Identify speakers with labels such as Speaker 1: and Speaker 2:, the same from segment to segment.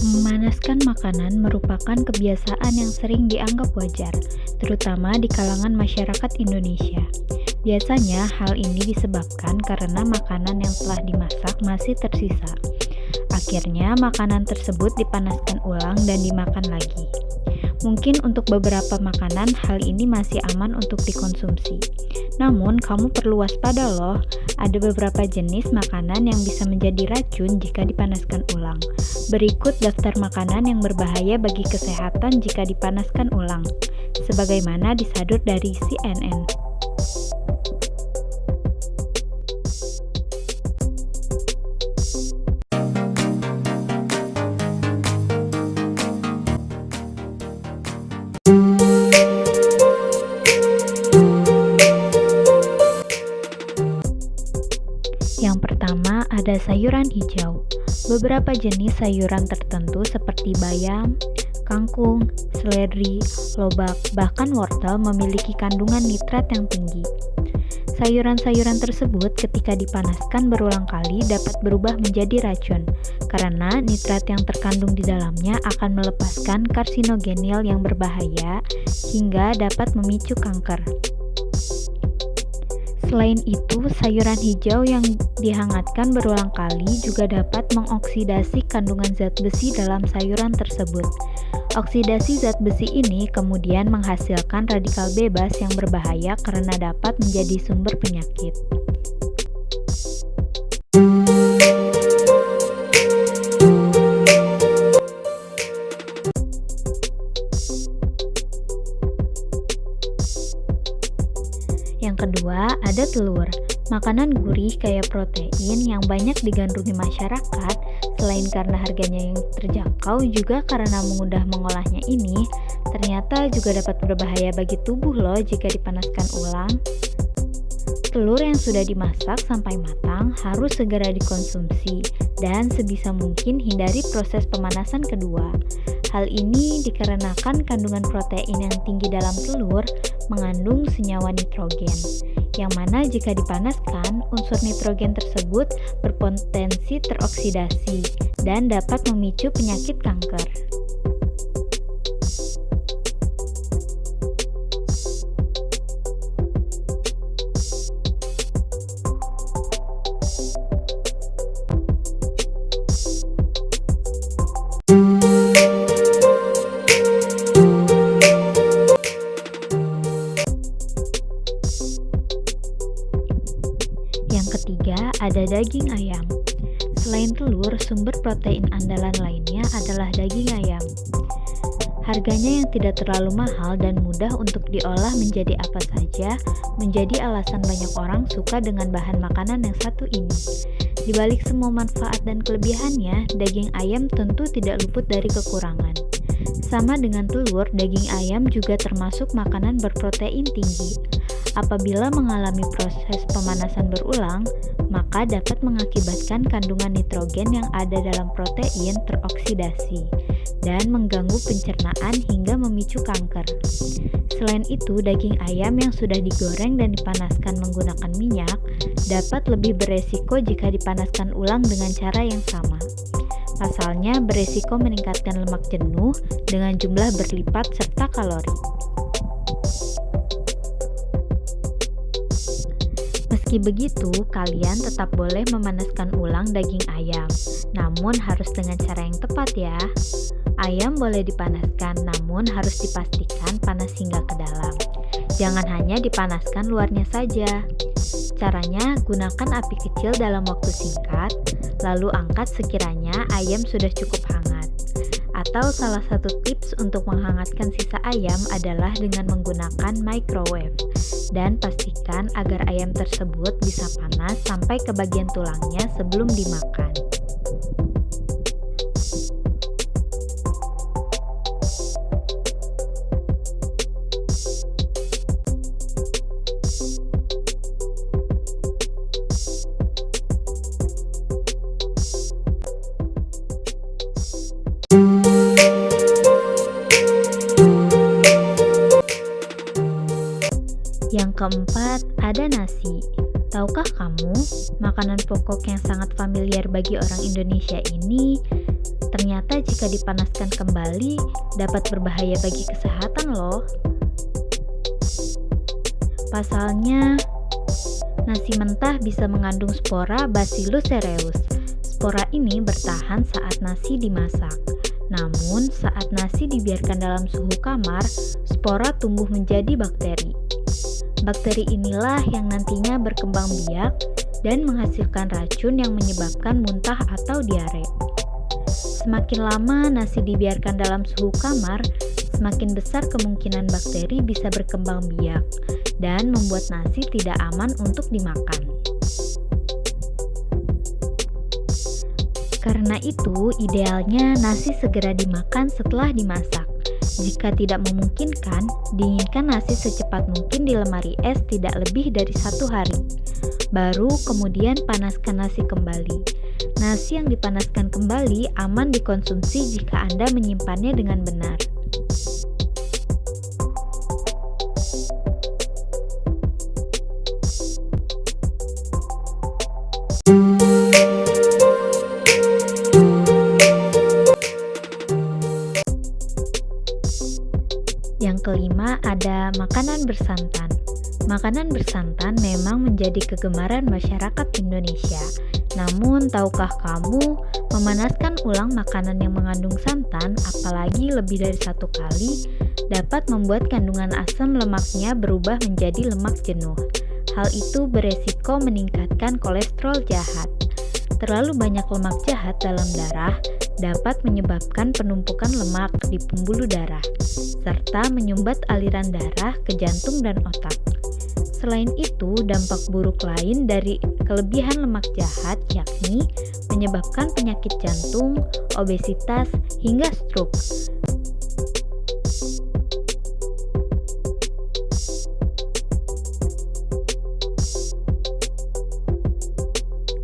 Speaker 1: Memanaskan makanan merupakan kebiasaan yang sering dianggap wajar, terutama di kalangan masyarakat Indonesia. Biasanya hal ini disebabkan karena makanan yang telah dimasak masih tersisa. Akhirnya, makanan tersebut dipanaskan ulang dan dimakan lagi. Mungkin untuk beberapa makanan hal ini masih aman untuk dikonsumsi. Namun, kamu perlu waspada loh. Ada beberapa jenis makanan yang bisa menjadi racun jika dipanaskan ulang. Berikut daftar makanan yang berbahaya bagi kesehatan jika dipanaskan ulang, sebagaimana disadur dari CNN. Yang pertama ada sayuran hijau. Beberapa jenis sayuran tertentu seperti bayam, kangkung, seledri, lobak, bahkan wortel memiliki kandungan nitrat yang tinggi. Sayuran-sayuran tersebut ketika dipanaskan berulang kali dapat berubah menjadi racun karena nitrat yang terkandung di dalamnya akan melepaskan karsinogenil yang berbahaya hingga dapat memicu kanker. Selain itu, sayuran hijau yang dihangatkan berulang kali juga dapat mengoksidasi kandungan zat besi dalam sayuran tersebut. Oksidasi zat besi ini kemudian menghasilkan radikal bebas yang berbahaya karena dapat menjadi sumber penyakit. Yang kedua, ada telur. Makanan gurih kaya protein yang banyak digandrungi masyarakat, selain karena harganya yang terjangkau, juga karena mudah mengolahnya ini, ternyata juga dapat berbahaya bagi tubuh loh jika dipanaskan ulang. Telur yang sudah dimasak sampai matang harus segera dikonsumsi dan sebisa mungkin hindari proses pemanasan kedua. Hal ini dikarenakan kandungan protein yang tinggi dalam telur mengandung senyawa nitrogen, yang mana jika dipanaskan, unsur nitrogen tersebut berpotensi teroksidasi dan dapat memicu penyakit kanker. Yang ketiga, ada daging ayam. Selain telur, sumber protein andalan lainnya adalah daging ayam. Harganya yang tidak terlalu mahal dan mudah untuk diolah menjadi apa saja menjadi alasan banyak orang suka dengan bahan makanan yang satu ini. Di balik semua manfaat dan kelebihannya, daging ayam tentu tidak luput dari kekurangan. Sama dengan telur, daging ayam juga termasuk makanan berprotein tinggi. Apabila mengalami proses pemanasan berulang, maka dapat mengakibatkan kandungan nitrogen yang ada dalam protein teroksidasi dan mengganggu pencernaan hingga memicu kanker. Selain itu, daging ayam yang sudah digoreng dan dipanaskan menggunakan minyak dapat lebih beresiko jika dipanaskan ulang dengan cara yang sama. Pasalnya, beresiko meningkatkan lemak jenuh dengan jumlah berlipat serta kalori. Meski begitu, kalian tetap boleh memanaskan ulang daging ayam, namun harus dengan cara yang tepat ya. Ayam boleh dipanaskan, namun harus dipastikan panas hingga ke dalam. Jangan hanya dipanaskan luarnya saja. Caranya, gunakan api kecil dalam waktu singkat, lalu angkat sekiranya ayam sudah cukup hangat. Atau salah satu tips untuk menghangatkan sisa ayam adalah dengan menggunakan microwave. Dan pastikan agar ayam tersebut bisa panas sampai ke bagian tulangnya sebelum dimakan. Yang keempat, ada nasi. Tahukah kamu, makanan pokok yang sangat familiar bagi orang Indonesia ini ternyata ternyata jika dipanaskan kembali dapat berbahaya bagi kesehatan loh. Pasalnya, nasi mentah bisa mengandung spora Bacillus cereus. Spora ini bertahan saat nasi dimasak. Namun, saat nasi dibiarkan dalam suhu kamar, spora tumbuh menjadi bakteri. Bakteri inilah yang nantinya berkembang biak dan menghasilkan racun yang menyebabkan muntah atau diare. Semakin lama nasi dibiarkan dalam suhu kamar, semakin besar kemungkinan bakteri bisa berkembang biak dan membuat nasi tidak aman untuk dimakan. Karena itu, idealnya nasi segera dimakan setelah dimasak. Jika tidak memungkinkan, dinginkan nasi secepat mungkin di lemari es tidak lebih dari 1 hari. Baru kemudian panaskan nasi kembali. Nasi yang dipanaskan kembali aman dikonsumsi jika Anda menyimpannya dengan benar. Yang kelima ada makanan bersantan. Makanan bersantan memang menjadi kegemaran masyarakat Indonesia. Namun, tahukah kamu, memanaskan ulang makanan yang mengandung santan, apalagi lebih dari 1 kali, dapat membuat kandungan asam lemaknya berubah menjadi lemak jenuh. Hal itu beresiko meningkatkan kolesterol jahat. Terlalu banyak lemak jahat dalam darah dapat menyebabkan penumpukan lemak di pembuluh darah, serta menyumbat aliran darah ke jantung dan otak. Selain itu, dampak buruk lain dari kelebihan lemak jahat yakni menyebabkan penyakit jantung, obesitas, hingga stroke.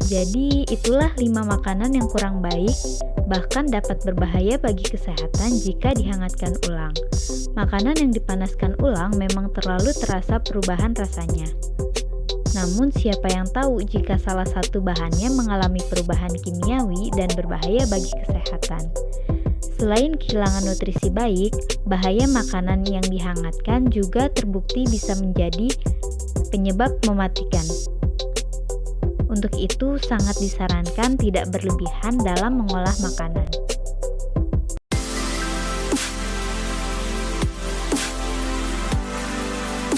Speaker 1: Jadi, itulah 5 makanan yang kurang baik, bahkan dapat berbahaya bagi kesehatan jika dihangatkan ulang. Makanan yang dipanaskan ulang memang terlalu terasa perubahan rasanya. Namun, siapa yang tahu jika salah satu bahannya mengalami perubahan kimiawi dan berbahaya bagi kesehatan. Selain kehilangan nutrisi baik, bahaya makanan yang dihangatkan juga terbukti bisa menjadi penyebab mematikan. Untuk itu, sangat disarankan tidak berlebihan dalam mengolah makanan.